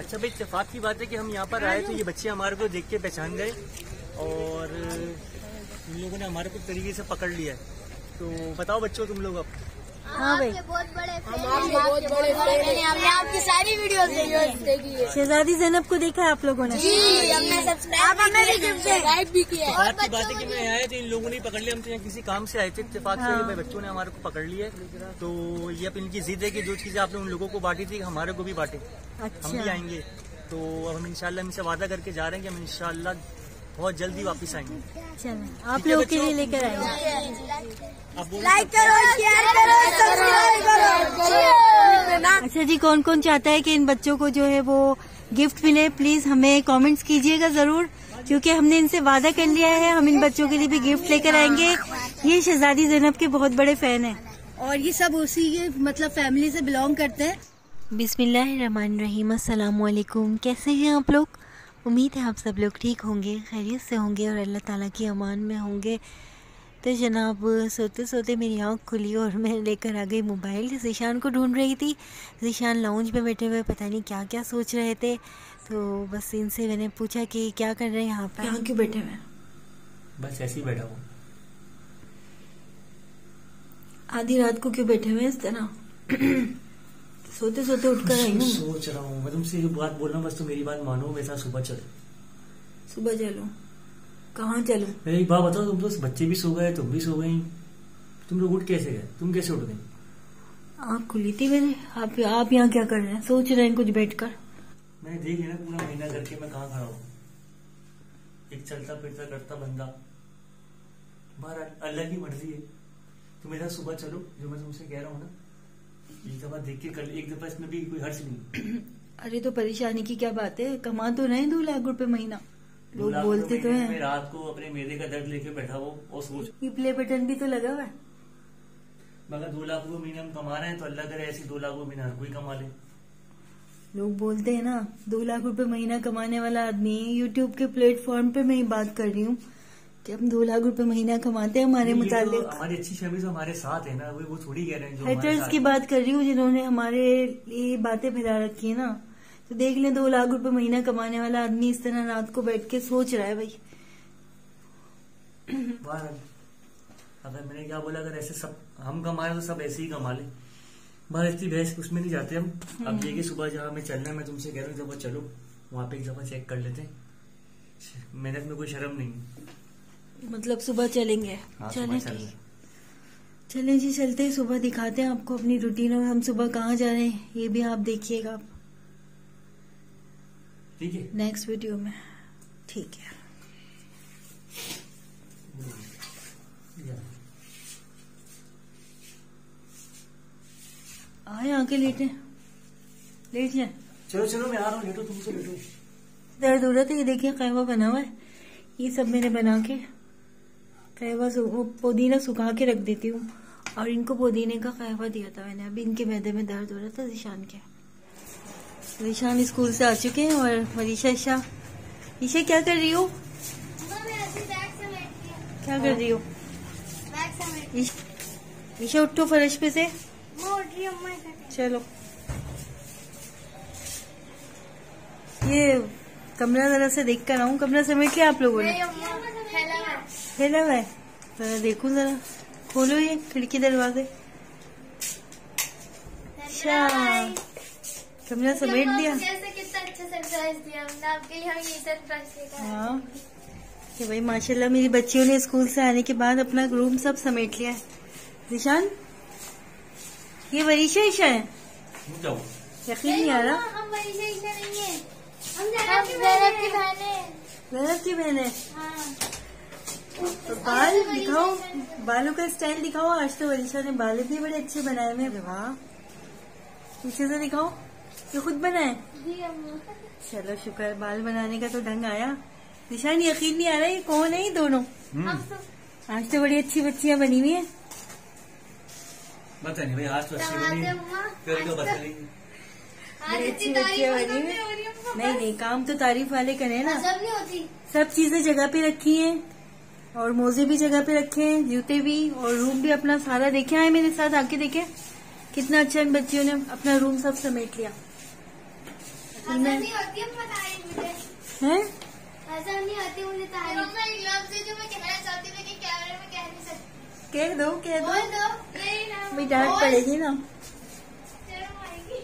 अच्छा भाई, इत्तेफाक की बात है कि हम यहाँ पर आए तो ये बच्चे हमारे को देख के पहचान गए और इन लोगों ने हमारे को तरीके से पकड़ लिया है। तो बताओ बच्चों, तुम लोग अब। हाँ भाई, बहुत बड़े मैंने हमने आपकी सारी वीडियोस देखी है। शहजादी ज़ैनब को देखा है आप लोगों ने? जी, हमने सब्सक्राइब भी किया है। बात की बात है कि मैं आया तो इन लोगों ने पकड़ लिया। हम तो यहाँ किसी काम से आए थे, इत्तेफाक से भाई बच्चों ने हमारे को पकड़ लिया है। तो ये अब इनकी जिद है कि जो चीजें आपने उन लोगों को बांटी थी हमारे को भी बांटे। अच्छा। हम भी आएंगे। तो अब हम इंशाल्लाह इनसे वादा करके जा रहे हैं कि हम इंशाल्लाह बहुत जल्दी वापस आएंगे। चलो, आप लोगों के लिए लेकर आएंगे। लाइक करो, शेयर करो, सब्सक्राइब करो। अच्छा जी, कौन कौन चाहता है कि इन बच्चों को जो है वो गिफ्ट मिले, प्लीज हमें कमेंट्स कीजिएगा जरूर, क्योंकि हमने इनसे वादा कर लिया है हम इन बच्चों के लिए भी गिफ्ट लेकर आएंगे। ये शहजादी ज़ैनब के बहुत बड़े फैन हैं और ये सब उसी के मतलब फैमिली से बिलोंग करते हैं। बिस्मिल्लाहिर्रहमानिर्रहीम, अस्सलाम वालेकुम। कैसे हैं आप लोग? उम्मीद है आप सब लोग ठीक होंगे, खैरियत से होंगे और अल्लाह ताला की अमान में होंगे। तो जनाब, सोते सोते मेरी आँख खुली और मैं लेकर आ गई मोबाइल। ज़ीशान को ढूंढ रही थी। ज़ीशान लाउंज पे बैठे हुए पता नहीं क्या क्या सोच रहे थे। तो बस इनसे मैंने पूछा कि क्या कर रहे हैं यहाँ पर, यहाँ क्यों बैठे हुए? बस ऐसे ही बैठा हूँ। आधी रात को क्यों बैठे हुए इस तरह? सोते सोते उठकर आई हूँ। सोच रहा हूँ मैं तुमसे एक बात बोल रहा हूँ, बस तुम मेरी बात मानो। मेरे साथ सुबह चलो। सुबह चलो? कहाँ चलो? मेरी एक बात बताओ, तुम तो बच्चे भी सो गए, तुम भी सो गई, तुम लोग उठ कैसे गए? तुम कैसे उठ गई? आँख खुली थी मेरी। आप यहाँ क्या कर रहे हैं? सोच रहे हैं कुछ बैठकर? मैंने देख लिया ना पूरा महीना करके मैं कहाँ खड़ा हूँ। एक चलता फिरता करता बंदा। बाहर अल्लाह की मर्जी है। तो मेरा सुबह चलो, जो मैं तुमसे कह रहा हूँ ना, एक दफा देख के कर, एक दफा इसमें भी कोई हर्ज नहीं। अरे तो परेशानी की क्या बात है? कमा तो रहे 2 लाख रुपए महीना, लोग बोलते तो हैं। मैं रात को अपने मेरे का दर्द लेके बैठा हो और सोच, ये प्ले बटन भी तो लगा हुआ है। मगर 2 लाख रुपए महीने हम कमा रहे हैं तो अल्लाह करे ऐसी 2 लाख रुपए महीना हर कोई कमा ले। लोग बोलते हैं ना 2 लाख रुपए महीना कमाने वाला आदमी। यूट्यूब के प्लेटफॉर्म पे मैं ही बात कर रही हूँ कि हम 2 लाख रुपए महीना कमाते हैं हमारे मुताबिक। तो हमारी अच्छी फैमिली तो हमारे साथ है ना, वो थोड़ी कह रहे हैं। हेटर्स की बात कर रही हूँ जिन्होंने हमारे लिए बातें फैला रखी है ना। तो देख लें, 2 लाख रुपए महीना कमाने वाला आदमी इस तरह रात को बैठ के सोच रहा है भाई। अगर मैंने क्या बोला, अगर ऐसे सब हम कमाए तो सब ऐसे ही कमा ले। बाहर इतनी बहस उसमें नहीं जाते हम। अब देखिए सुबह जहाँ हमें चलना है, मैं तुमसे कह रहा हूँ जब चलो वहाँ पे एक दफा चेक कर लेते हैं। मेहनत में कोई शर्म नहीं। मतलब सुबह चलेंगे? हाँ, चलें चलें जी, चलते हैं। सुबह दिखाते हैं आपको अपनी रूटीन और हम सुबह कहाँ जा रहे हैं ये भी आप देखिएगा आप, ठीक है, नेक्स्ट वीडियो में। ठीक है। आए आके लेट जाए। चलो चलो मैं आ रहा हूँ, लेटो तुमसे लेटो। दर्द हो रहा था। ये देखिए कहवा बना हुआ है, ये सब मैंने बना के कहवा पुदीना सुखा के रख देती हूँ और इनको पुदीने का कहवा दिया था मैंने। अभी इनके मैदे में दर्द हो रहा था ज़ीशान के। ज़ीशान स्कूल से आ चुके हैं और मनीषा ईशा क्या कर रही हो? क्या कर रही हो ईशा? उठो फर्श पे से। चलो, ये कमरा जरा से देख कर आऊँ। कमरा समेट लिया आप लोगों ने? फैला हुआ है, जरा देखो, जरा खोलो ये खिड़की दरवाजे। अच्छा, कमरा समेट दिया। कितना अच्छा सरप्राइज दिया हमने आपके लिए। हम ये सरप्राइज हाँ कि भाई माशाल्लाह मेरी बच्चियों ने स्कूल से आने के बाद अपना रूम सब समेट लिया है। ज़ीशान, ये वरीशा ईशा है? यकीन नहीं आ रहा। हम वरीशा ईशा नहीं है, हम ज़ैनब की बहन है। ज़ैनब की बहन है? हाँ। तो बाल दिखाओ, बालों का स्टाइल दिखाओ। आज तो वरीशा ने बाल भी बड़े अच्छे बनाए हुए। वाह, पीछे से दिखाओ, ये खुद बनाए? चलो शुक्र, बाल बनाने का तो ढंग आया। ज़ीशान, यकीन नहीं आ रहा ये कौन है ये दोनों? आज तो बड़ी अच्छी बच्चियां बनी हुई है। पता नहीं भाई, आज तो अच्छी बनी, फिर तो बता लेंगे। बड़ी अच्छी बच्चियां बनी हुई। नहीं, काम तो तारीफ वाले करें ना। सब नहीं होती। सब चीजें जगह पे रखी हैं और मोजे भी जगह पे रखे हैं, जूते भी, और रूम भी अपना सारा देखे। आए मेरे साथ आके देखे कितना अच्छा इन बच्चियों ने अपना रूम सब समेट लिया। फिर मैं नहीं होती है तारीफ मुझे, हैं ऐसा नहीं होती मुझे तारीफ। मम्मा एक लफ्ज़ है जो मैं कहना चाहती हूँ लेकिन कैमरे में कह नहीं सकती। कह दो बोल दो, यही ना भाई, डांट पड़ेगी ना। शर्म आएगी।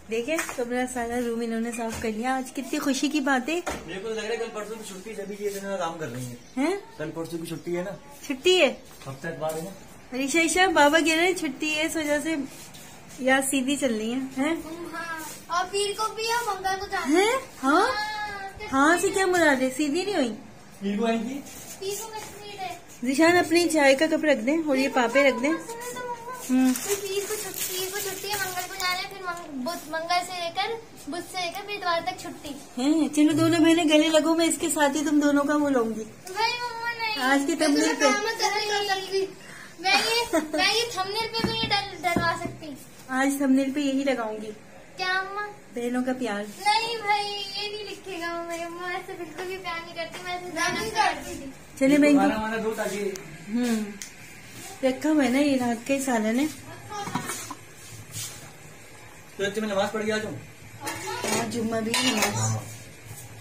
देखे तो मेरा सारा रूम इन्होंने साफ कर लिया। आज कितनी खुशी की बात है। मेरे को लग रहा है कल परसों की छुट्टी है, जब ये इतना काम कर रही है। हैं कल परसों की छुट्टी है ना, छुट्टी है। हफ्ते बाद है ना। ईशा ईशा बाबा कह रहे हैं छुट्टी है, इस वजह से यार सीधी चल रही है। हैं हाँ, और पीर को भी और मंगल को जाना हैं हाँ हाँ से क्या मुराद है, सीधी नहीं हुई। पीर को आएंगी, पीर को कश्मीर है। जिशान अपनी चाय का कप रख दें और ये पापे रख दें। फिर पीर को छुट्टी है, मंगल को जाना है, फिर मंगल से लेकर बुध से लेकर फिर इतवार तक छुट्टी हैं चलो दोनों बहने गले लगो, मैं इसके साथ ही तुम दोनों का वो लूंगी। भाई मम्मा नहीं, आज के थंबनेल पे मैं ये थंबनेल पे भी डलवा सकती। आज थंबनेल पे यही लगाऊंगी, क्या अम्मा? बहनों का प्यार। नहीं भाई, ये नहीं लिखेगा। मेरी अम्मा ऐसे बिल्कुल भी प्यार नहीं करती, मैं ऐसे नहीं करती थी। चले बहन को खाना दो ताकि रखा हुआ है ना, ये रात का ही सालन है। तो मैं नमाज पढ़ के आ जाऊँ। आज जुम्मा भी है, नमाज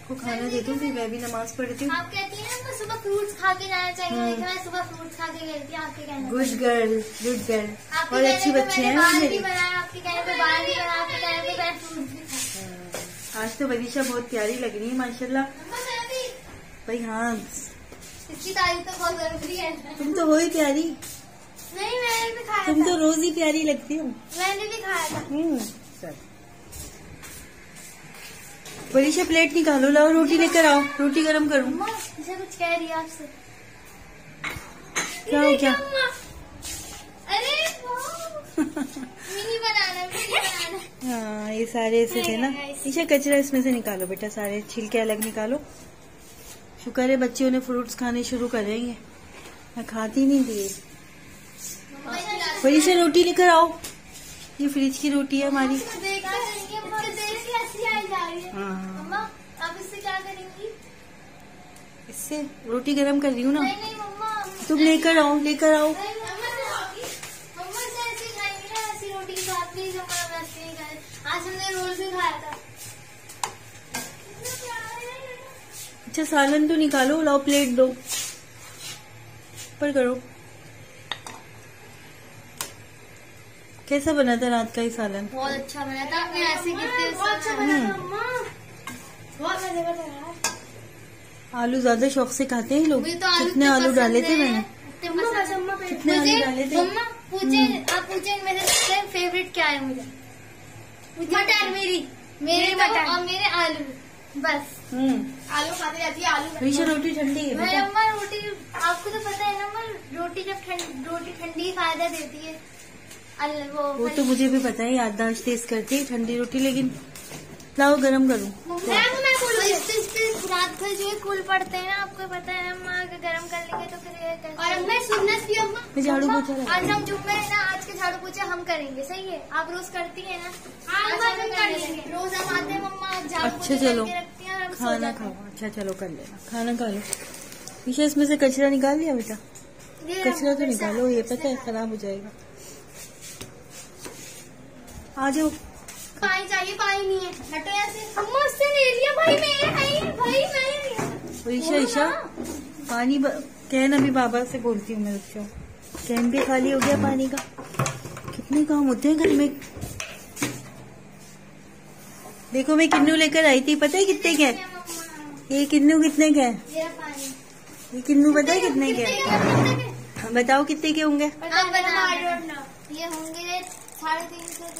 को खाना दे दूँ, फिर मैं भी नमाज पढ़ती हूँ। आप कहती हैं ना सुबह फ्रूट्स खा के जाना चाहिए, लेकिन मैं सुबह फ्रूट्स खा के गई थी आपके कहने पे। Good girl, good girl. आपके और कहने अच्छी पे बच्ची मैंने है बाल भी मेरी। बनाया, आपके कहने पे बाल भी बनाया, आपके कहने पे मैंने फ्रूट्स भी खाए। आज तो वरीशा बहुत प्यारी लग रही है माशाल्लाह। अम्मा मैं भी, भाई हाँ, इसकी तारीफ तो बहुत जरूरी है। तुम तो हो ही प्यारी, नहीं मैंने भी खाया तुम था, तो रोज ही प्यारी लगती हो। मैंने भी खाया था। चल वरीशा प्लेट निकालो, लाओ रोटी लेकर आओ, रोटी गरम करूँ। अम्मा इसे कुछ कह रही है आपसे। क्या हो क्या? अम्मा, अरे मिनी बनाना। हाँ ये सारे ऐसे थे ना। ईशा कचरा इसमें से निकालो बेटा, सारे छिलके अलग निकालो। शुक्र है बच्चों ने फ्रूट्स खाने शुरू करेंगे, मैं खाती नहीं थी। वरीशा रोटी लेकर आओ, ये फ्रिज की रोटी है हमारी। हाँ अम्मा आप इससे क्या करेंगी? इससे रोटी गरम कर रही हूँ ना। नहीं नहीं मम्मा, तुम लेकर आओ, लेकर आओ। मम्मा से ऐसे खाएंगे ना, ऐसी रोटी के साथ। प्लीज अम्मा, वैसे नहीं खाए। आज हमने रोल भी खाया था। अच्छा सालन तो निकालो, लाओ प्लेट दो, पर करो। कैसा बना था रात का ही सालन? बहुत अच्छा बना था, आपने ऐसे कितने बहुत अच्छा बना था अम्मा, बहुत मजे का था यार। आलू ज्यादा शौक से खाते हैं लोग। मुझे तो आलू कितने आलू डाले थे मैंने? कितने आलू डाले थे? मम्मा पूछे, आप पूछे मेरे सबसे फेवरेट क्या है? मुझे मटर, मेरे मटर और मेरे आलू, बस। आलू खाते रहती है, आलू। रीशा रोटी ठंडी है मैं बेटा। अम्मा रोटी, आपको तो पता है ना अम्मा, रोटी जब रोटी ठंडी फायदा देती है। वो तो मुझे भी पता है, याददाश्त तेज करती है ठंडी रोटी, लेकिन लाओ गरम करूँ। रात भर जो कूल पड़ते हैं ना, आपको पता है अम्मा, अगर गर्म कर लेंगे तो फिर। और मैं सुन्नत भी अम्मा, मैं झाड़ू पोछा लगा। आज हम जुम्मे है ना, आज के झाड़ू पोछा हम करेंगे, सही है? आप रोज करती है ना? आज हम करेंगे, रोज हम आते हैं मम्मा, झाड़ू अच्छा पोछा चलो, करके रखती हैं और हम सो खाना जाते खाओ। हैं। अच्छा चलो कर लेना, खाना खा लो। ईशा इसमें से कचरा निकाल दिया बेटा? ये कचरा तो हम निकालो, ये पता है खराब हो जाएगा। आ जाओ। पानी चाहिए, पानी नहीं है, हटो यहाँ से। अम्मा उससे ले लिया भाई, भाई मैं ईशा ईशा पानी कैन अभी बाबा से बोलती हूँ मैं, उसको कैन भी खाली हो गया पानी का। कितने काम होते हैं घर में। देखो मैं किन्नू लेकर आई थी, पता है कितने के? ये किन्नू कितने के? ये पानी, ये किन्नू पता है कितने के? बताओ कितने के होंगे? अब बता, ये होंगे 350 के।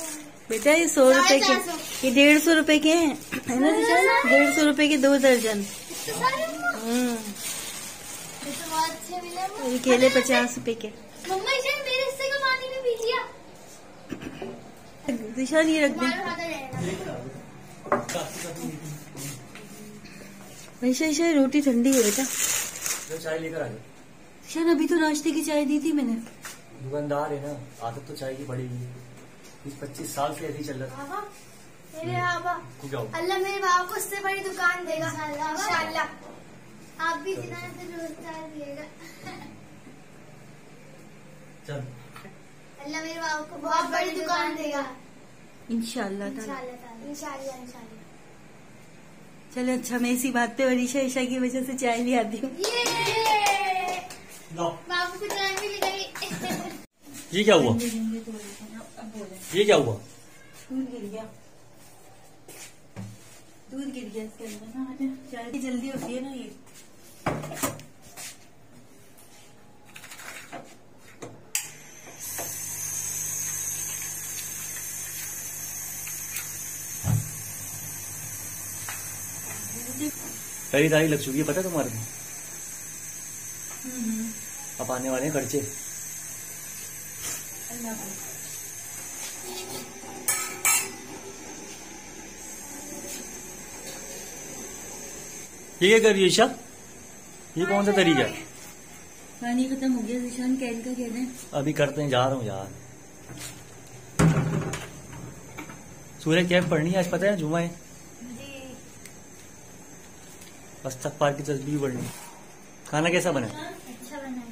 बेटा ये 100 रुपए के, ये 150 रुपए के हैं, है ना ईशा? 150 रुपए के 2 दर्जन। ये तो बहुत अच्छे मिले अम्मा। ये केले 50 रुपए के। मम्मा इसे मेरे हिस्से का पानी में पी लिया। निशान ये रख दे। मारो खाता जाएगा। ईशा ईशा रोटी ठंडी है बेटा। जो चाय लेकर आ जाओ। ईशान अभी तो नाश्ते की चाय दी थी मैंने। दुकानदार है ना, आदत तो चाय की पड़ेगी। 20-25 साल से ऐसे चल रहा बाबा, मेरे बाबा, था। अल्लाह मेरे बाबा को उससे बड़ी दुकान देगा इंशाल्लाह। आप भी इतना से रोजगार दिएगा। चल अल्लाह मेरे बाबा को बहुत बड़ी दुकान देगा इंशाल्लाह। इंशाल्लाह इंशाल्लाह इंशाल्लाह। चलो अच्छा, मैं इसी बात पे वरीशा ईशा की वजह से चाय ले आती हूँ। बाबू को चाय भी ले गई। ये क्या हुआ? ये क्या हुआ? दूध गिर गया, दूध गिर गया इसके अंदर ना। चाय की जल्दी होती है ना ये। कई तारीख लग चुकी है पता है तुम्हारे को? अब आने वाले हैं खर्चे। ये क्या कर रही है ईशा? ये कौन सा तरीका है? पानी खत्म हो गया जिशान, कैन का कह रहे हैं। अभी करते हैं, जा रहा हूँ यार। सूर्य कैब पढ़नी है आज, पता है जुमा है। अस्तगफार की तस्बीह पढ़नी। खाना कैसा बना? अच्छा बना है।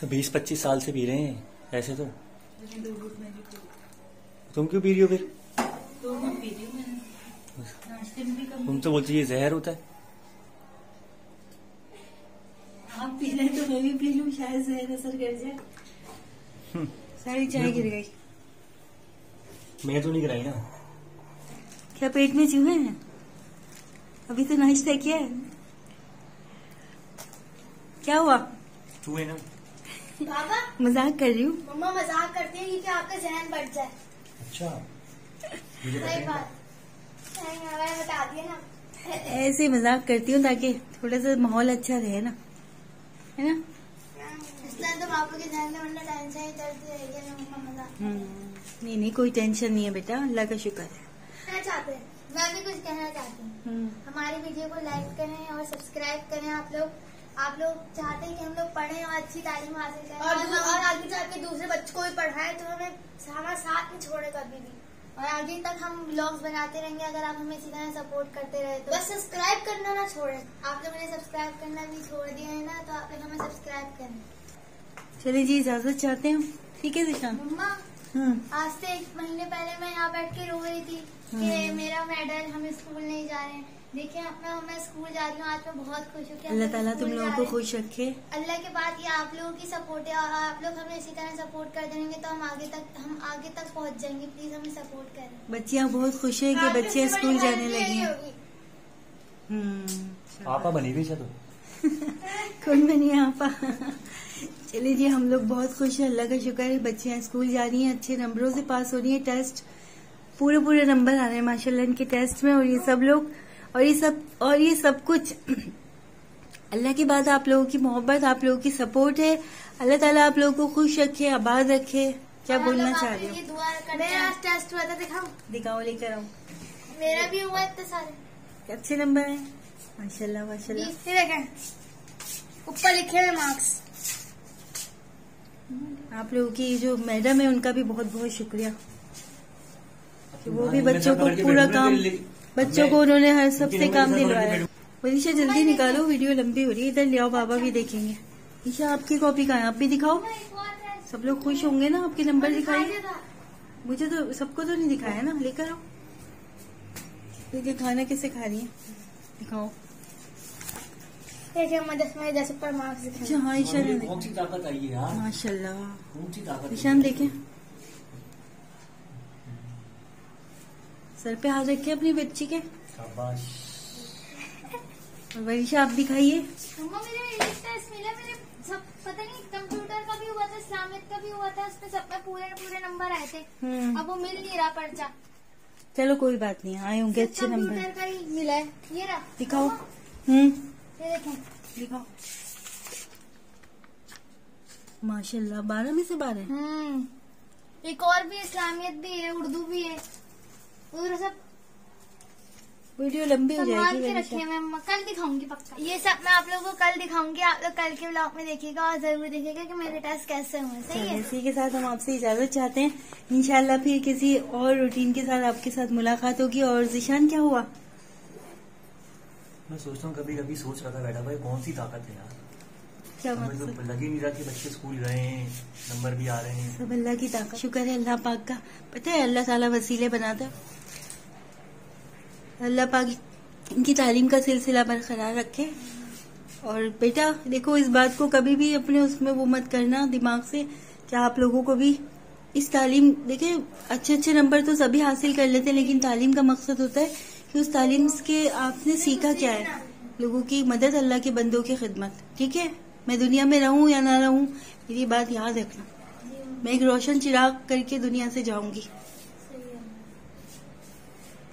20-25 साल से पी रहे हैं ऐसे तो। तुम क्यों पी रही हो फिर? तुम तो बोलती है जहर होता है। आप पी रहे तो मैं भी पी लूं, शायद जहर असर कर जाए। सारी चाय गिर गई। मैं तो नहीं गिराई ना। क्या पेट में चूहे हैं? अभी तो नाश्ता किया है। क्या हुआ? चूहे ना। बाबा मजाक कर रही हूँ। मम्मा मजाक करती है कि आपका जहन बढ़ जाए। अच्छा सही बात। मैंने बता दिया ना। ऐसे ही मजाक करती हूँ ताकि थोड़ा सा माहौल अच्छा रहे ना, है ना। इसलिए तो बाबू के जहन में वरना टेंशन ही चलती रहेगी ना मम्मा मजाक। नहीं कोई टेंशन नहीं है बेटा, अल्लाह का शुक्र है। कहना चाहते हैं, मैं भी कुछ कहना चाहती हूँ। हमारी वीडियो को लाइक करें और सब्सक्राइब करें। आप लोग चाहते हैं कि हम लोग पढ़ें और अच्छी तालीम हासिल करें और आगे जाके दूसरे बच्चों को भी पढ़ाएं, तो हमें हमारा साथ नहीं छोड़े कभी भी। और आगे तक हम व्लॉग्स बनाते रहेंगे अगर आप हमें इसी तरह सपोर्ट करते रहे तो। बस सब्सक्राइब करना ना छोड़ें। आप लोगों ने सब्सक्राइब करना भी छोड़ दिया है ना, तो आप लोग हमें सब्सक्राइब करें। चलिए जी, इजाजत चाहते हैं। ठीक है जिशान। मम्मा आज से 1 महीने पहले मैं यहाँ बैठ के रो रही थी कि मेरा मेडल, हम स्कूल नहीं जा रहे हैं। देखिए मैं स्कूल जा रही हूँ, आज मैं बहुत खुश हूँ। अल्लाह ताला तुम लोगों को खुश रखे। अल्लाह के बाद ये आप लोगों की सपोर्ट है और आप लोग हमें इसी तरह सपोर्ट कर देंगे तो हम आगे तक पहुँच जाएंगे। प्लीज हमें सपोर्ट करें। बच्चियाँ बहुत खुश है कि बच्चे स्कूल जाने लगे हैं। पापा बनी भी तो कौन बनी आपा? चलिए जी, हम लोग बहुत खुश हैं, अल्लाह का शुक्र है। बच्चियाँ स्कूल जा रही हैं, अच्छे नंबरों से पास हो रही हैं। टेस्ट पूरे नंबर आ रहे हैं माशाल्लाह इनके टेस्ट में। और ये सब लोग और ये सब कुछ अल्लाह की बात, आप लोगों की मोहब्बत, आप लोगों की सपोर्ट है। अल्लाह ताला आप लोगों को खुश रखे, आबाद रखे। क्या बोलना चाह रही हो? मेरा टेस्ट हुआ था, दिखाओ, लेकर आओ। मेरा भी हुआ इतने सारे अच्छे नंबर है माशाल्लाह माशाल्लाह। देखें ऊपर लिखे हुए मार्क्स। आप लोगों की जो मैडम है उनका भी बहुत बहुत शुक्रिया कि वो भी बच्चों को पूरा काम, बच्चों को उन्होंने हर सबसे काम दिलवाया। वरीशा जल्दी निकालो, वीडियो लंबी हो रही है। इधर ले आओ, बाबा भी देखेंगे। ईशा आपकी कॉपी कहाँ है? आप भी दिखाओ, सब लोग खुश होंगे ना। आपके नंबर दिखाइए। मुझे तो सबको तो नहीं दिखाया ना, लेकर आओ। देखिए खाना कैसे खा रही है, दिखाओ। देखिए पर मार्क्स दिखाए। अच्छा हाँ ईशा ने कौन सी ताकत आई है यार, माशाल्लाह। कौन सी ताकत? ईशान देखें, सर पे हाथ रखे अपनी बच्ची के। शाबाश। वरीशा आप दिखाइए। मम्मा मेरे टेस्ट मिले, मेरे सब पता नहीं, कंप्यूटर का भी हुआ था, इस्लामिक का भी हुआ था, उसमें सब में पूरे नंबर आए थे। अब वो मिल नहीं रहा पर्चा। चलो कोई बात नहीं, आए होंगे अच्छे नंबर। कंप्यूटर का ही मिला है। ये रहा, दिखाओ। ये देखें, दिखाओ। माशाल्लाह 12 में से 12। एक और भी इस्लामियत भी है, उर्दू भी है, उधर सब। वीडियो लंबी हो संभाल जाएगी। के रखिए, मैं कल दिखाऊंगी पक्का। ये सब मैं आप लोगों को कल दिखाऊंगी। आप लोग कल के व्लॉग में देखिएगा और जरूर देखिएगा कि मेरे टेस्ट कैसे हुए। सही है। इसी के साथ हम आपसे इजाजत चाहते हैं। इंशाल्लाह फिर किसी और रूटीन के साथ आपके साथ मुलाकात होगी। और जिशान क्या हुआ? मैं सोचता हूँ, कभी कभी सोच रहा था बैठा भाई कौन सी ताकत है यार। क्या हमें मकसद? तो लग ही नहीं रहा कि बच्चे स्कूल गए हैं, नंबर भी आ रहे हैं। सब अल्लाह की ताकत, शुक्र है अल्लाह पाक का। पता है अल्लाह ताला वसीले बनाता, अल्लाह पाक इनकी तालीम का सिलसिला बरकरार रखे। और बेटा देखो, इस बात को कभी भी अपने उसमें वो मत करना दिमाग से कि आप लोगों को भी इस तालीम, देखिए अच्छे नंबर तो सभी हासिल कर लेते हैं, लेकिन तालीम का मकसद होता है कि उस तालीम के आपने सीखा क्या है, लोगों की मदद, अल्लाह के बंदों की खिदमत। ठीक है, मैं दुनिया में रहूं या ना रहूं, मेरी बात याद रखना, मैं एक रोशन चिराग करके दुनिया से जाऊंगी।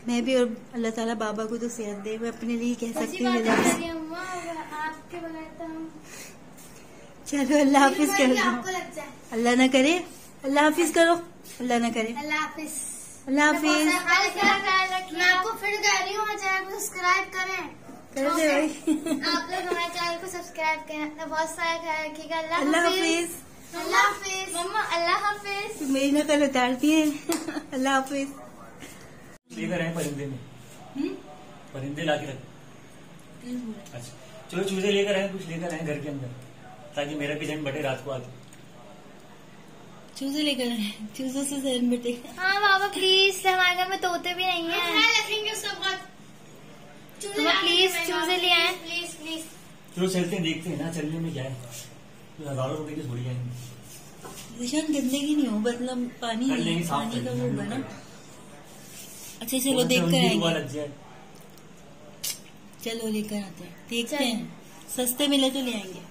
मैं भी, और अल्लाह ताला बाबा को तो सेहत दे, मैं अपने लिए कह सकती हूँ। आपके बगैर तो हम चलो अल्लाह हाफिज कर दो, आपको लग जाए। अल्लाह ना करे, अल्लाह हाफिज करो, अल्लाह ना करे, अल्लाह हाफिज। अल्लाह हाफिज। मैं आपको फिर कह रही हूँ, हमारे चैनल को सब्सक्राइब करें। कर दे भाई। आप लोग हमारे चैनल को सब्सक्राइब करें, अपना बहुत सारा ख्याल रखिएगा। अल्लाह हाफिज। अल्लाह हाफिज मम्मा, अल्लाह हाफिज। मेरी नकल उतारती है। अल्लाह हाफिज। लेकर आए परिंदे में, परिंदे ला के रख। अच्छा चलो चूजे लेकर आए, कुछ लेकर आए घर के अंदर, ताकि मेरा भी जन बटे रात को आके। चूजे लेकर आए, चूजों से जहन बटे। हाँ बाबा प्लीज, हमारे घर में तोते भी नहीं है, रखेंगे सब प्लीज चूजे ले आए, प्लीज प्लीज। चलो चलते हैं, देखते हैं ना चलने में क्या है, तो 1000 रुपए की थोड़ी आएंगे। निशान गंदगी नहीं हो, मतलब पानी कर नहीं, लेंगे, साफ पानी कर का वो लेंगे। होगा ना। अच्छा चलो देख कर आएंगे, लग जाए। चलो लेकर आते हैं, देखते हैं, सस्ते मिले तो ले आएंगे।